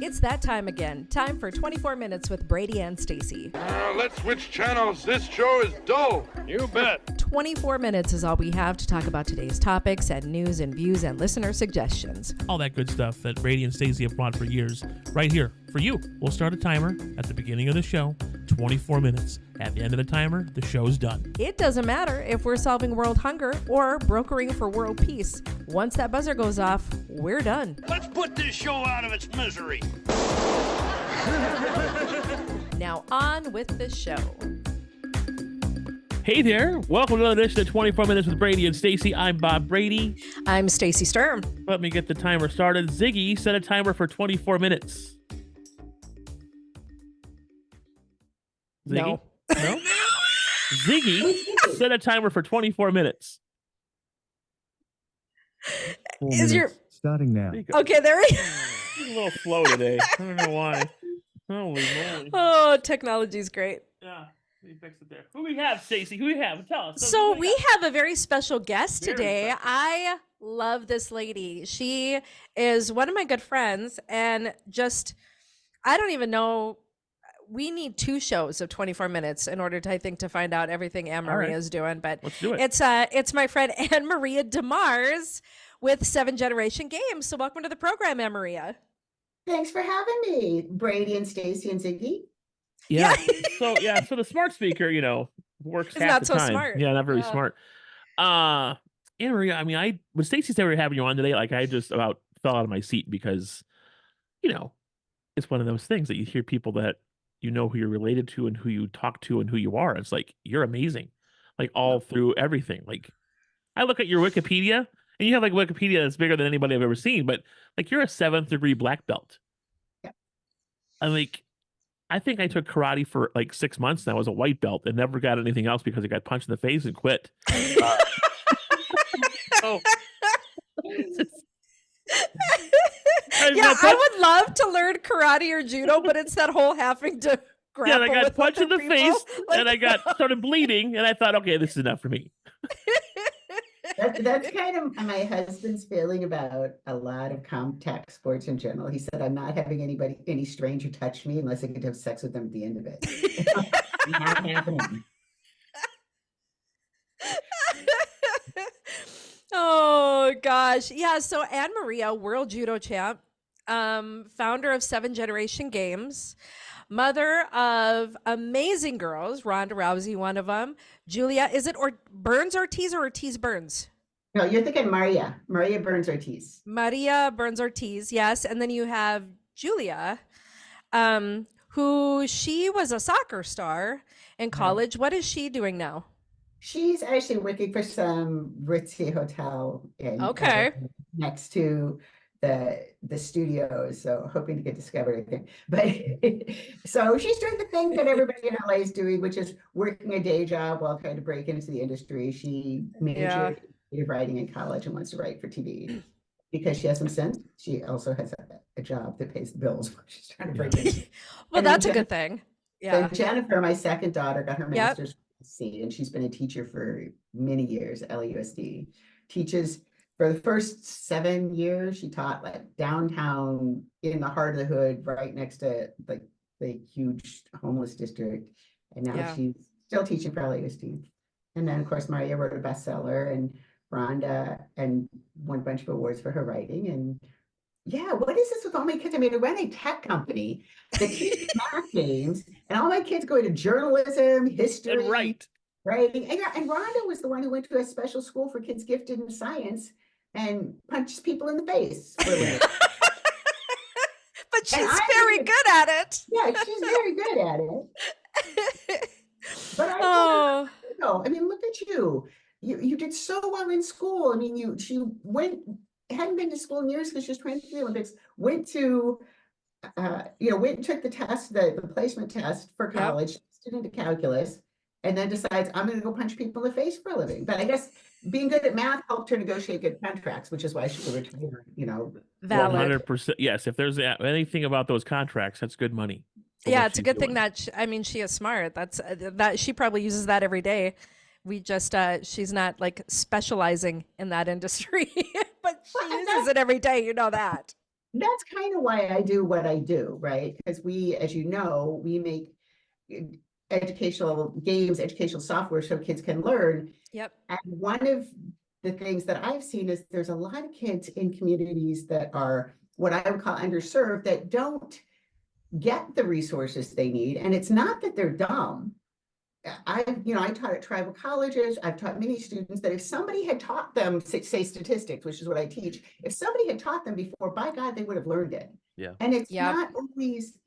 It's that time again. Time for 24 Minutes with Brady and Stacy. Let's switch channels. This show is dull. You bet. 24 minutes is all we have to talk about today's topics and news and views and listener suggestions. All that good stuff that Brady and Stacey have brought for years, right here for you. We'll start a timer at the beginning of the show, 24 minutes. At the end of the timer, the show's done. It doesn't matter if we're solving world hunger or brokering for world peace. Once that buzzer goes off, we're done. Let's put this show out of its misery. Now on with the show. Hey there. Welcome to another edition of 24 Minutes with Brady and Stacey. I'm Bob Brady. I'm Stacy Sturm. Let me get the timer started. Ziggy, set a timer for 24 minutes. Ziggy? No? Ziggy, set a timer for 24 minutes. Is your starting now? okay? There we go. He's a little slow today. I don't know why. Holy moly! Oh, technology's great. Yeah, we fixed it there. Who we have, Stacey? Who we have? Tell us. So we have a very special guest today. I love this lady. She is one of my good friends, and just I don't even know. We need 2 shows of 24 minutes in order to, I think, to find out everything AnnMaria is doing. But let's do it. It's my friend AnnMaria DeMars with 7 Generation Games. So welcome to the program, AnnMaria. Thanks for having me, Brady and Stacy and Ziggy. Yeah. So the smart speaker, works It's half not the so time. smart. Yeah, not very smart. AnnMaria, I mean, when Stacey said we were having you on today, like I just about fell out of my seat because, it's one of those things that you hear people that you know who you're related to and who you talk to and who you are. It's like, you're amazing. Like all through everything. Like I look at your Wikipedia and you have like Wikipedia that's bigger than anybody I've ever seen, but like you're a 7th degree black belt. Yeah. And like, I think I took karate for like 6 months and I was a white belt and never got anything else because I got punched in the face and quit. So, I would love to learn karate or judo, but it's that whole having to grapple I got with punched in the other face people. and I got started bleeding and I thought, okay, this is enough for me. That's kind of my husband's feeling about a lot of contact sports in general. He said, I'm not having any stranger touch me unless I get to have sex with them at the end of it. Not happening. Oh gosh. Yeah. So AnnMaria, World Judo Champ, founder of 7 Generation Games, mother of amazing girls, Ronda Rousey, one of them, Julia, is it Burns Ortiz or Ortiz Burns? No, you're thinking Maria Burns Ortiz. Maria Burns Ortiz. Yes. And then you have Julia, who she was a soccer star in college. What is she doing now? She's actually working for some ritzy hotel next to the studios, so hoping to get discovered, I think. But so she's doing the thing that everybody in LA is doing, which is working a day job while trying to break into the industry. She majored in writing in college and wants to write for TV because she has some sense. She also has a job that pays the bills while she's trying to break in. Well, that's a good thing. Yeah. So Jennifer, my second daughter, got her master's and she's been a teacher for many years at LAUSD. Teaches for the first 7 years. She taught like downtown in the heart of the hood, right next to like the huge homeless district. And now she's still teaching for LAUSD. And then of course Maria wrote a bestseller, and Rhonda and won a bunch of awards for her writing. And yeah, what is this with all my kids? I mean, I run a tech company that teaches math games, and all my kids go into journalism, history, And writing. And Rhonda was the one who went to a special school for kids gifted in science and punches people in the face for a living. But she's very good at it. Yeah, she's very good at it. But I mean, look at you. You did so well in school. I mean, hadn't been to school in years because she was training for the Olympics, went and took the test, the placement test for college, student into calculus, and then decides I'm going to go punch people in the face for a living. But I guess being good at math helped her negotiate good contracts, which is why she would retire, Valid. 100%. Yes. If there's anything about those contracts, that's good money. Yeah. It's a good thing that, she is smart. That she probably uses that every day. We just, she's not like specializing in that industry, but she uses it every day. You know that. that's kind of why I do what I do, right? Because we, as you know, we make educational games, educational software so kids can learn. Yep. And one of the things that I've seen is there's a lot of kids in communities that are what I would call underserved that don't get the resources they need. And it's not that they're dumb. I taught at tribal colleges. I've taught many students that if somebody had taught them, say statistics, which is what I teach, if somebody had taught them before, by God, they would have learned it. Yeah. And it's Yep. not always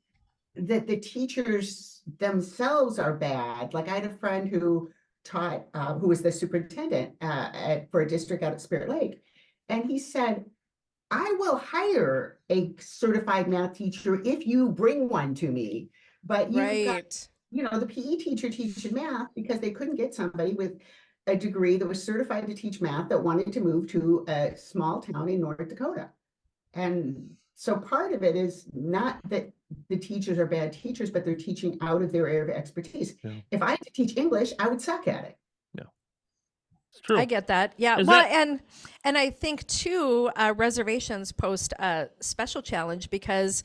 that the teachers themselves are bad. Like I had a friend who taught, who was the superintendent for a district out at Spirit Lake. And he said, I will hire a certified math teacher if you bring one to me. But you've got, Right. the PE teacher teaching math because they couldn't get somebody with a degree that was certified to teach math that wanted to move to a small town in North Dakota. And so part of it is not that the teachers are bad teachers, but they're teaching out of their area of expertise. Yeah. If I had to teach English, I would suck at it. It's true. I get that. Yeah. Is Well, that- and I think too, reservations post a special challenge because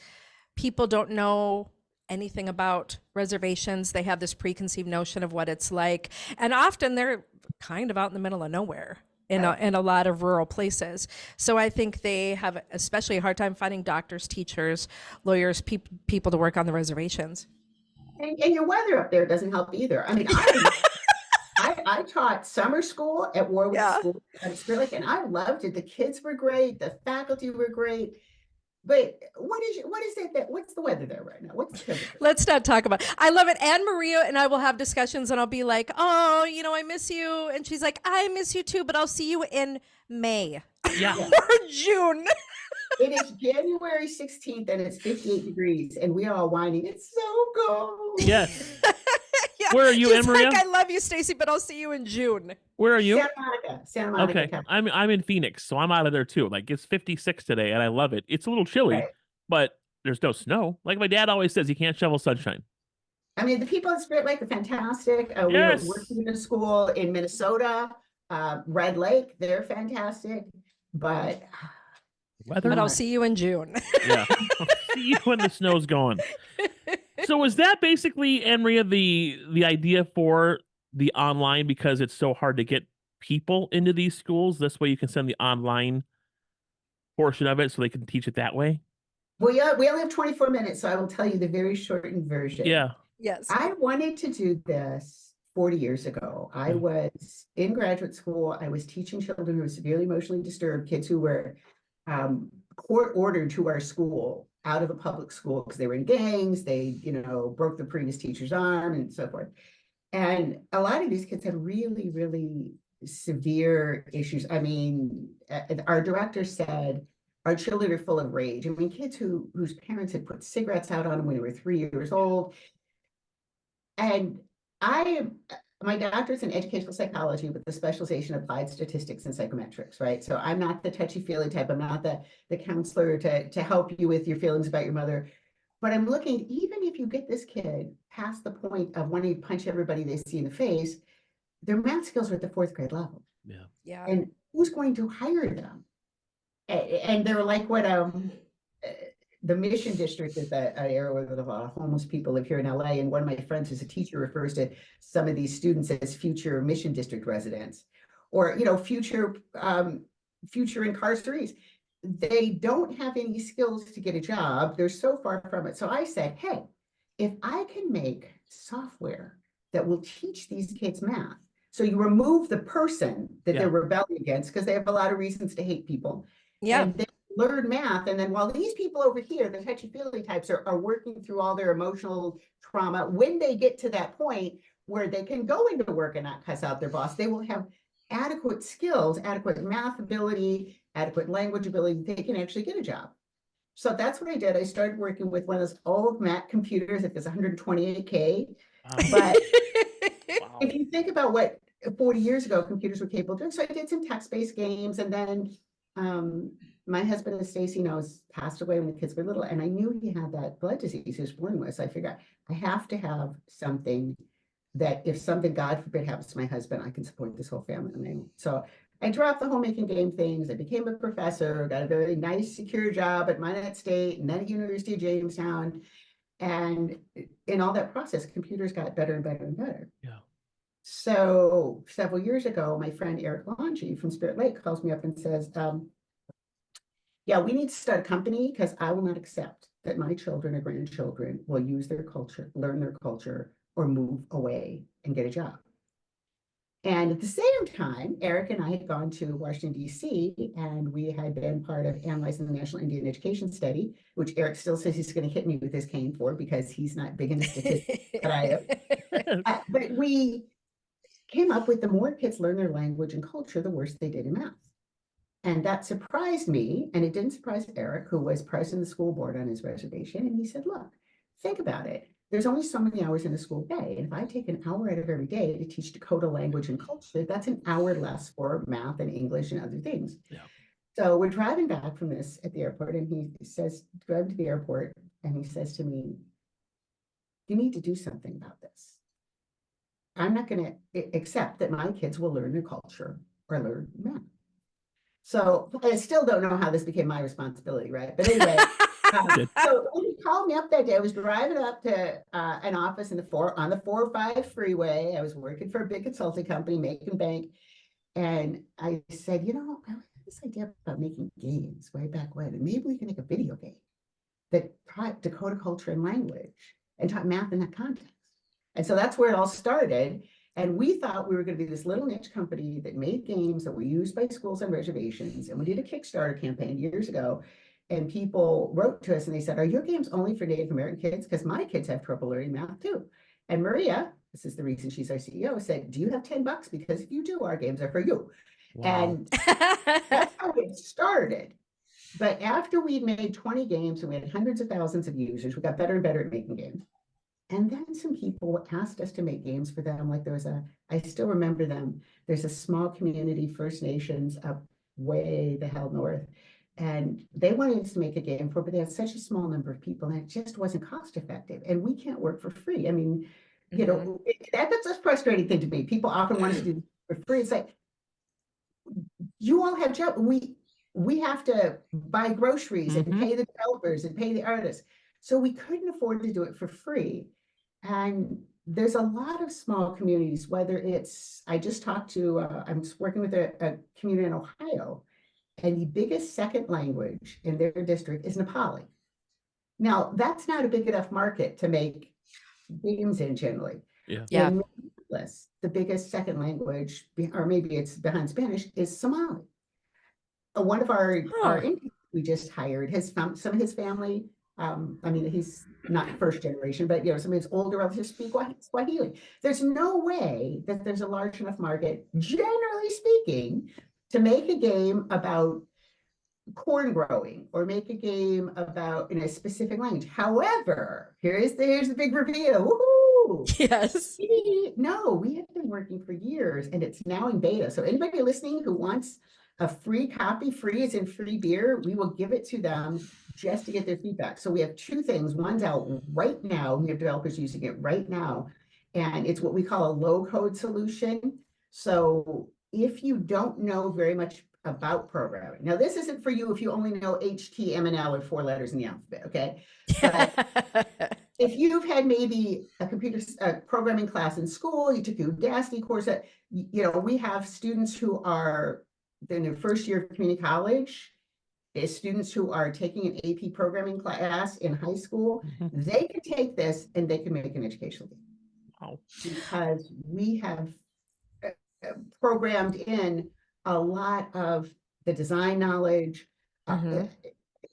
people don't know anything about reservations. They have this preconceived notion of what it's like, and often they're kind of out in the middle of nowhere in a lot of rural places. So I think they have especially a hard time finding doctors, teachers, lawyers, people to work on the reservations. And your weather up there doesn't help either. I mean, I taught summer school at Warwick Yeah. School at Spirit Lake, and I loved it. The kids were great, the faculty were great. But what's the weather there right now? What's the temperature? Let's not talk about I love it. AnnMaria and I will have discussions and I'll be like, oh, I miss you. And she's like, I miss you too, but I'll see you in May Yeah. or June. It is January 16th and it's 58 degrees and we are all whining. It's so cold. Yes. Yeah. Where are you, She's AnnMaria? like, I love you, Stacy, but I'll see you in June. Where are you? Santa Monica. Okay, I'm in Phoenix, so I'm out of there too. Like it's 56 today, and I love it. It's a little chilly, Right. but there's no snow. Like my dad always says, you can't shovel sunshine. I mean, the people at Spirit Lake are fantastic. We were Yes. working in a school in Minnesota, Red Lake. They're fantastic. But Weather. But I'll see you in June. Yeah. I'll see you when the snow's gone. So is that basically, AnnMaria, the idea for the online, because it's so hard to get people into these schools? This way you can send the online portion of it so they can teach it that way? well, yeah, we only have 24 minutes, so I will tell you the very shortened version. Yeah. Yes. I wanted to do this 40 years ago. I was in graduate school. I was teaching children who were severely emotionally disturbed, kids who were court ordered to our school out of a public school because they were in gangs. They, broke the previous teacher's arm and so forth. And a lot of these kids had really, really severe issues. I mean, our director said, our children are full of rage. I mean, kids whose parents had put cigarettes out on them when they were 3 years old. And my doctorate in educational psychology with the specialization in applied statistics and psychometrics, right? So I'm not the touchy-feely type. I'm not the counselor to help you with your feelings about your mother. But I'm looking, even if you get this kid past the point of wanting to punch everybody they see in the face, their math skills are at the 4th grade level. Yeah. Yeah. And who's going to hire them? And they're like what the Mission District is an area where a lot of homeless people live here in LA. And one of my friends who's a teacher refers to some of these students as future Mission District residents or, future incarcerees. They don't have any skills to get a job. They're so far from it. So I said, hey, if I can make software that will teach these kids math, so you remove the person that they're rebelling against because they have a lot of reasons to hate people. Yeah. And they learn math. And then while these people over here, the touchy-feely types are working through all their emotional trauma, when they get to that point where they can go into work and not cuss out their boss, they will have adequate skills, adequate math ability, adequate language ability, they can actually get a job. So that's what I did. I started working with one of those old Mac computers. It was 128K. But Wow. if you think about what 40 years ago computers were capable of doing, so I did some text-based games, and then my husband, as Stacy knows, passed away when the kids were little, and I knew he had that blood disease he was born with. So I figured I have to have something that if something, God forbid, happens to my husband, I can support this whole family. So I dropped the homemaking game things. I became a professor, got a very nice, secure job at Minot State and then at University of Jamestown. And in all that process, computers got better and better and better. Yeah. So several years ago, my friend Eric Longi from Spirit Lake calls me up and says, yeah, we need to start a company because I will not accept that my children or grandchildren will use their culture, learn their culture, or move away and get a job. And at the same time, Eric and I had gone to Washington, D.C., and we had been part of analyzing the National Indian Education Study, which Eric still says he's going to hit me with his cane for because he's not big in the statistics that I am. But we came up with the more kids learn their language and culture, the worse they did in math. And that surprised me, and it didn't surprise Eric, who was president of the school board on his reservation. And he said, look, think about it. There's only so many hours in a school day. And if I take an hour out of every day to teach Dakota language and culture, that's an hour less for math and English and other things. Yeah. So we're driving back from this at the airport, and he says, drive to the airport, and he says to me, you need to do something about this. I'm not going to accept that my kids will learn their culture or learn math. So I still don't know how this became my responsibility, right? But anyway, so when he called me up that day, I was driving up to an office on the 405 freeway. I was working for a big consulting company, making bank. And I said, you know, I had this idea about making games way back when, and maybe we can make a video game that taught Dakota culture and language and taught math in that context. And so that's where it all started. And we thought we were going to be this little niche company that made games that were used by schools on reservations. And we did a Kickstarter campaign years ago. And people wrote to us and they said, are your games only for Native American kids? Because my kids have trouble learning math too. And Maria, this is the reason she's our CEO, said, do you have $10? Because if you do, our games are for you. Wow. And that's how it started. But after we'd made 20 games and we had hundreds of thousands of users, we got better and better at making games. And then some people asked us to make games for them. Like I still remember them. There's a small community, First Nations, up way the hell north. And they wanted us to make a game for, but they had such a small number of people and it just wasn't cost effective. And we can't work for free. I mean, you know, that's a frustrating thing to me. People often want us to do for free. It's like, you all have jobs. We have to buy groceries and pay the developers and pay the artists. So we couldn't afford to do it for free. And there's a lot of small communities, whether it's, I just talked to, I'm working with a community in Ohio, and the biggest second language in their district is Nepali. Now, that's not a big enough market to make games in generally. Yeah. In Medalist, the biggest second language, or maybe it's behind Spanish, is Somali. One of our interns we just hired, some of his family, I mean, he's not first generation, but you know, some of his older relatives speak Swahili. There's no way that there's a large enough market, generally speaking, to make a game about corn growing or make a game about in a specific language. However, here's the big reveal. Woohoo! Yes. We have been working for years and it's now in beta. So anybody listening who wants a free copy, free as in free beer, we will give it to them just to get their feedback. So we have two things. One's out right now. We have developers using it right now. And it's what we call a low code solution. So if you don't know very much about programming, now this isn't for you if you only know HTML or 4 letters in the alphabet, okay? But if you've had maybe a programming class in school, you took the Udacity course, you know, we have students who are in their first year of community college, students who are taking an AP programming class in high school, they can take this and they can make an educational game. Wow. Because we have programmed in a lot of the design knowledge.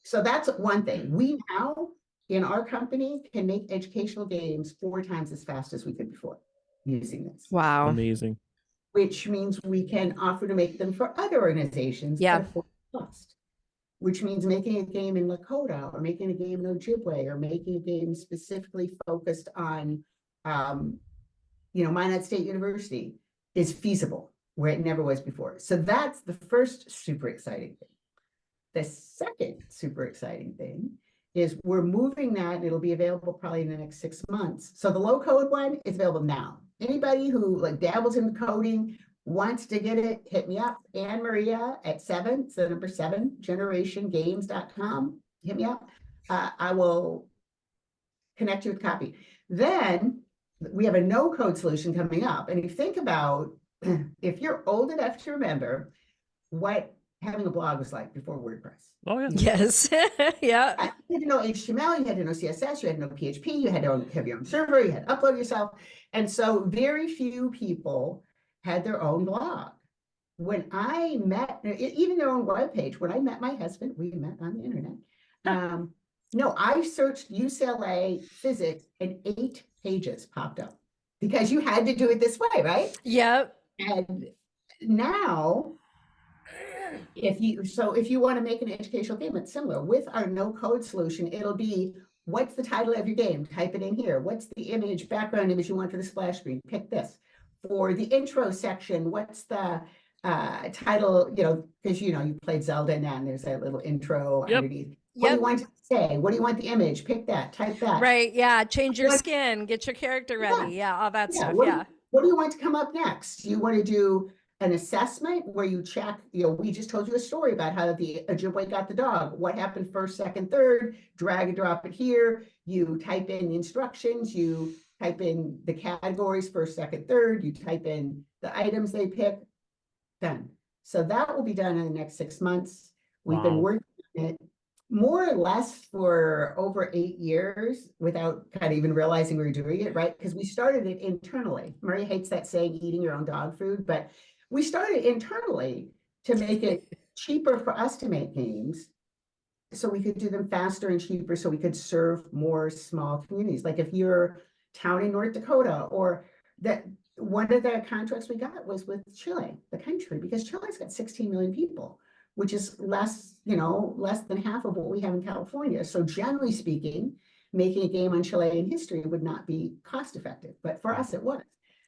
So that's one thing. We now, in our company, can make educational games 4 times as fast as we could before using this. Wow. Amazing. Which means we can offer to make them for other organizations at full cost. Which means making a game in Lakota or making a game in Ojibwe or making a game specifically focused on, you know, Minot State University is feasible where it never was before. So that's the first super exciting thing. The second super exciting thing is we're moving that, and it'll be available probably in the next 6 months. So the low code one is available now. Anybody who like dabbles in coding wants to get it, hit me up. AnnMaria at 7, it's the number 7, generationgames.com. Hit me up. I will connect you with a copy. Then we have a no-code solution coming up. And you think about, if you're old enough to remember what having a blog was like before WordPress. Oh yeah. Yes. Yeah. You had to know HTML, you had to know CSS, you had to know PHP, you had to have your own server, you had to upload yourself. And so very few people had their own blog. When I met, even their own webpage, when I met my husband, we met on the internet. No, I searched UCLA physics and 8 pages popped up because you had to do it this way, right? Yep. And now, if you want to make an educational game, it's similar. With our no-code solution, it'll be, what's the title of your game? Type it in here. What's the image, background image you want for the splash screen? Pick this. For the intro section, what's the title, because you played Zelda and then there's that little intro underneath. What do you want to say? What do you want the image? Pick that, type that. Right. Yeah. Change your skin, get your character ready. Yeah. All that stuff. What do you want to come up next? Do you want to do an assessment where you check, we just told you a story about how the Ojibwe got the dog. What happened first, second, third, drag and drop it here. You type in the instructions, you type in the categories, first, second, third, you type in the items they pick, done. So that will be done in the next 6 months. We've been working on it more or less for over 8 years without kind of even realizing we were doing it, right? Because we started it internally. Maria hates that saying, eating your own dog food, but we started internally to make it cheaper for us to make games so we could do them faster and cheaper so we could serve more small communities. Like if you're a town in North Dakota, or that one of the contracts we got was with Chile, the country, because Chile's got 16 million people, which is less than half of what we have in California. So generally speaking, making a game on Chilean history would not be cost effective, but for us it was.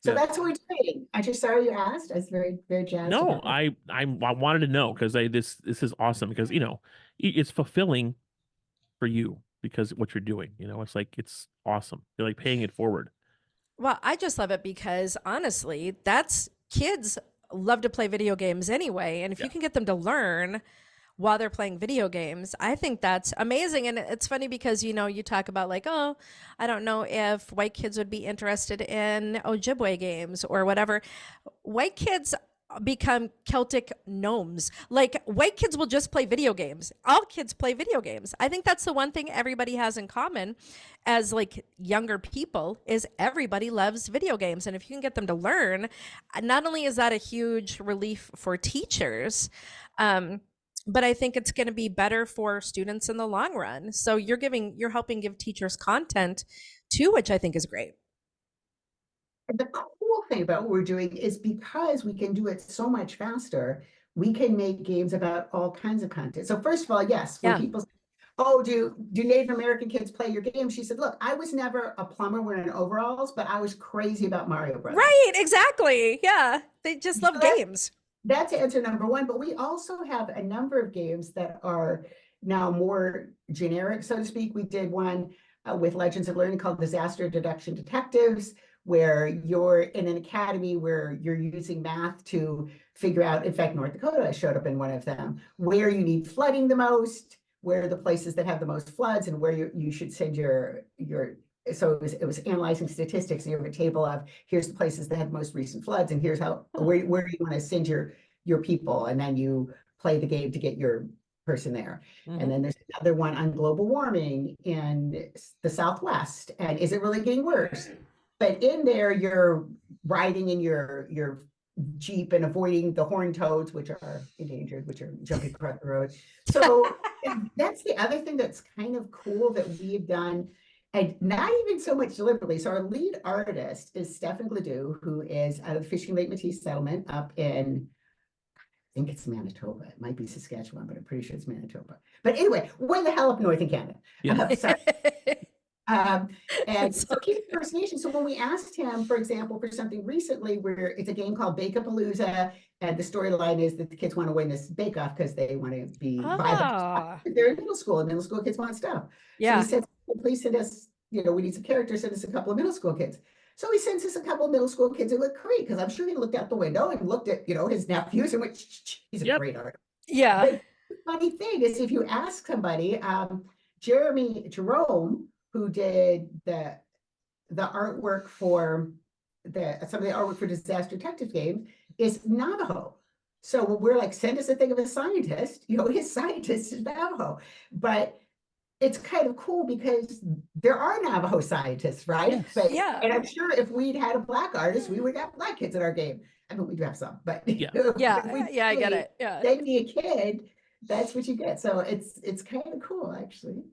So that's what we're doing. I just saw you asked. I was very, very jazzed. No, I wanted to know because this is awesome because it's fulfilling for you because what you're doing. It's awesome. You're like paying it forward. Well, I just love it because honestly, kids love to play video games anyway. And if you can get them to learn while they're playing video games, I think that's amazing. And it's funny because, you talk about like, oh, I don't know if white kids would be interested in Ojibwe games or whatever. White kids become Celtic gnomes. Like white kids will just play video games. All kids play video games. I think that's the one thing everybody has in common as like younger people is everybody loves video games. And if you can get them to learn, not only is that a huge relief for teachers, but I think it's going to be better for students in the long run. So you're helping give teachers content too, which I think is great. The cool thing about what we're doing is because we can do it so much faster, we can make games about all kinds of content. So first of all, yes, when people say, oh, do Native American kids play your game? She said, look, I was never a plumber wearing overalls, but I was crazy about Mario Brothers. Right, exactly. Yeah, they just love games. That's answer number one, but we also have a number of games that are now more generic, so to speak. We did one with Legends of Learning called Disaster Deduction Detectives, where you're in an academy where you're using math to figure out, in fact, North Dakota showed up in one of them, where you need flooding the most, where are the places that have the most floods, and where you should send your so it was analyzing statistics, and you have a table of here's the places that have the most recent floods, and here's how where you want to send your people, and then you play the game to get your person there. And then there's another one on global warming in the Southwest, and is it really getting worse? But in there, you're riding in your Jeep and avoiding the horned toads, which are endangered, which are jumping across the road. So that's the other thing that's kind of cool that we've done. And not even so much deliberately. So our lead artist is Stefan Gladue, who is out of the Fishing Lake Métis settlement up in, I think it's Manitoba. It might be Saskatchewan, but I'm pretty sure it's Manitoba. But anyway, way the hell up north in Canada. Sorry. And so keep impersonation. So when we asked him, for example, for something recently where it's a game called Bake-A-Palooza, and the storyline is that the kids want to win this bake-off because they want to be by the they're in middle school, and middle school kids want stuff. So he said, please send us, we need some characters, send us a couple of middle school kids. So he sends us a couple of middle school kids who look great, because I'm sure he looked out the window and looked at, his nephews and went, he's a great artist. Yeah. But the funny thing is, if you ask somebody, Jerome, who did the artwork for some of the artwork for Disaster Detective Games, is Navajo. So when we're like, send us a thing of a scientist, his scientist is Navajo. But it's kind of cool because there are Navajo scientists, right? Yes. But, Yeah. and I'm sure if we'd had a Black artist, we would have Black kids in our game. I mean, we do have some, but Yeah. I get it. Yeah. Send me a kid, that's what you get. So it's kind of cool, actually.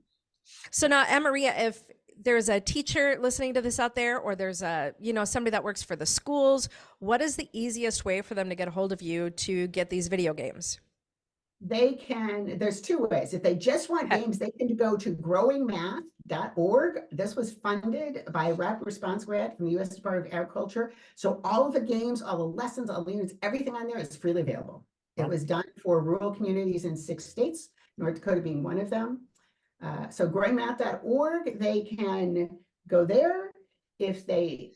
So now, AnnMaria, if there's a teacher listening to this out there, or there's a, somebody that works for the schools, what is the easiest way for them to get a hold of you to get these video games? There's two ways. If they just want games, they can go to growingmath.org. This was funded by a rapid response grant from the U.S. Department of Agriculture. So all of the games, all the lessons, all the units, everything on there is freely available. It was done for rural communities in 6 states, North Dakota being one of them. So growingmath.org, they can go there. If they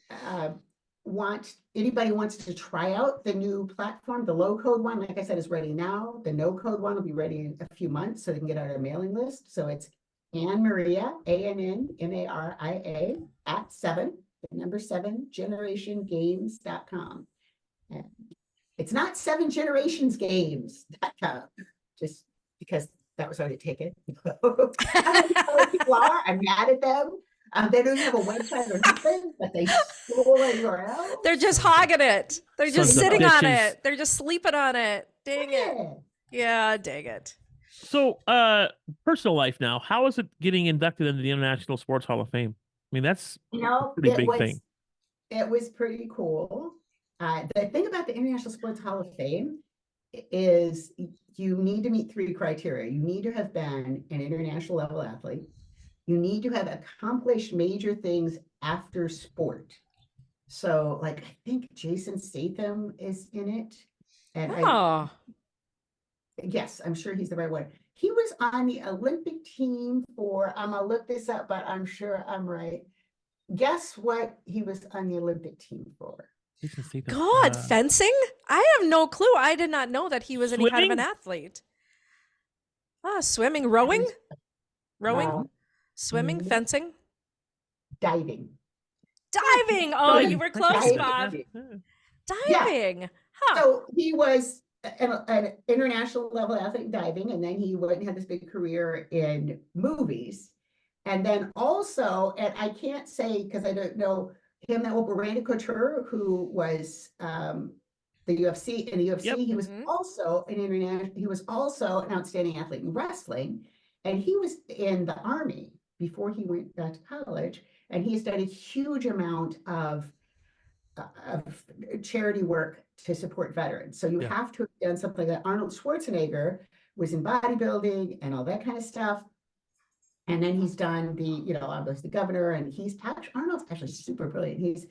anybody wants to try out the new platform, the low code one, like I said, is ready now. The no code one will be ready in a few months, so they can get out our mailing list. So it's AnnMaria, AnnMaria at 7 generationgames.com. And it's not 7generationsgames.com, just because that was already taken. I don't know what people are. I'm mad at them. They don't have a website or nothing, but they stole a URL. They're just hogging it. They're just Sons of sitting on bitches. it. They're just sleeping on it. Dang it. Yeah, dang it. So, personal life now, how is it getting inducted into the International Sports Hall of Fame? I mean, that's a pretty big thing. It was pretty cool. The thing about the International Sports Hall of Fame is you need to meet 3 criteria. You need to have been an international level athlete. You need to have accomplished major things after sport. So, like, I think Jason Statham is in it. And yes, I'm sure he's the right one. He was on the Olympic team for, I'm going to look this up, but I'm sure I'm right. Guess what he was on the Olympic team for? God, fencing? I have no clue. I did not know that he was any kind of an athlete. Swimming, rowing? Swimming, fencing? Diving. Oh, you were close, Bob. Diving. Yeah. Huh. So he was an international level athlete in diving, and then he went and had this big career in movies. And then also, and I can't say because I don't know him that well, but Randy Couture, who was the UFC in the UFC, he was also an outstanding athlete in wrestling, and he was in the Army before he went back to college, and he has done a huge amount of charity work to support veterans. So you have to have done something like that. Arnold Schwarzenegger was in bodybuilding and all that kind of stuff. And then he's done the governor, and Arnold's actually super brilliant. He's,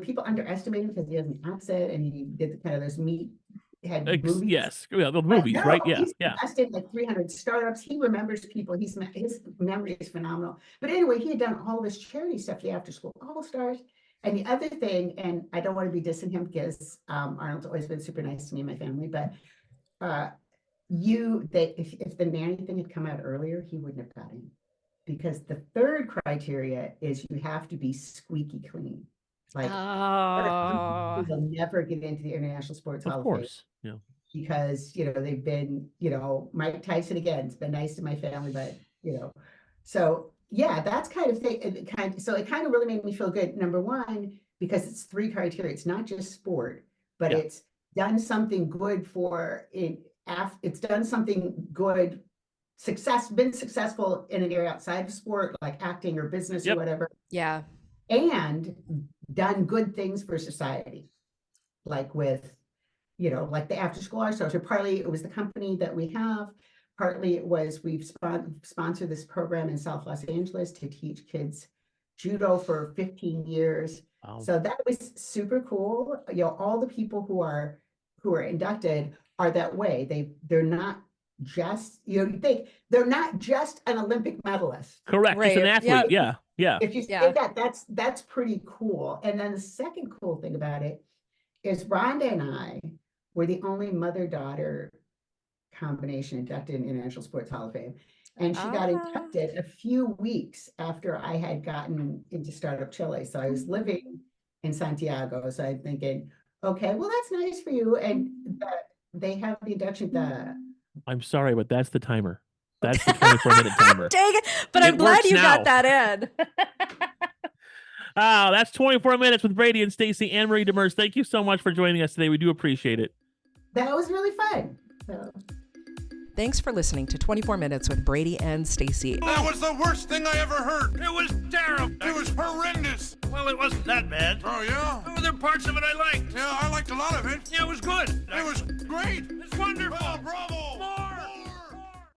people underestimate him because he has an accent, and he did kind of those meathead movies. Yes, the movies, right? Yeah, he's invested in like 300 startups. He remembers people. His memory is phenomenal. But anyway, he had done all this charity stuff, the After School All-Stars. And the other thing, and I don't want to be dissing him because Arnold's always been super nice to me and my family, but if the nanny thing had come out earlier, he wouldn't have got in, because the 3rd criteria is you have to be squeaky clean. Like, will never get into the International Sports Hall of Fame. Of course, yeah. Because they've been, Mike Tyson again. It's been nice to my family, but so yeah, that's kind of thing. It kind of really made me feel good. Number one, because it's 3 criteria. It's not just sport, but it's done something good for it. It's done something good, been successful in an area outside of sport, like acting or business or whatever. Yeah. And done good things for society, like with, like the After School Art. So partly it was the company that we have, partly it was we've sponsored this program in South Los Angeles to teach kids judo for 15 years. Wow. So that was super cool. All the people who are inducted are that way. They're not just, you think they're not just an Olympic medalist. Correct. It's an Right. athlete. Yep. Yeah. If you say Yeah. that, that's pretty cool. And then the second cool thing about it is Rhonda and I were the only mother-daughter combination inducted in International Sports Hall of Fame. And she got inducted a few weeks after I had gotten into Startup Chile. So I was living in Santiago. So I'm thinking, okay, well, that's nice for you. And they have the induction, I'm sorry, but that's the timer. That's the 24-minute timer. Dang it. But I'm It glad works you now. got that in. That's 24 minutes with Brady and Stacy. AnnMaria DeMars, thank you so much for joining us today. We do appreciate it. that was really fun. So. Thanks for listening to 24 Minutes with Brady and Stacy. That was the worst thing I ever heard. It was terrible. It was horrendous. Well, it wasn't that bad. Oh, yeah? Oh, there were parts of it I liked. Yeah, I liked a lot of it. Yeah, it was good. It was great. It's wonderful. Oh, bravo.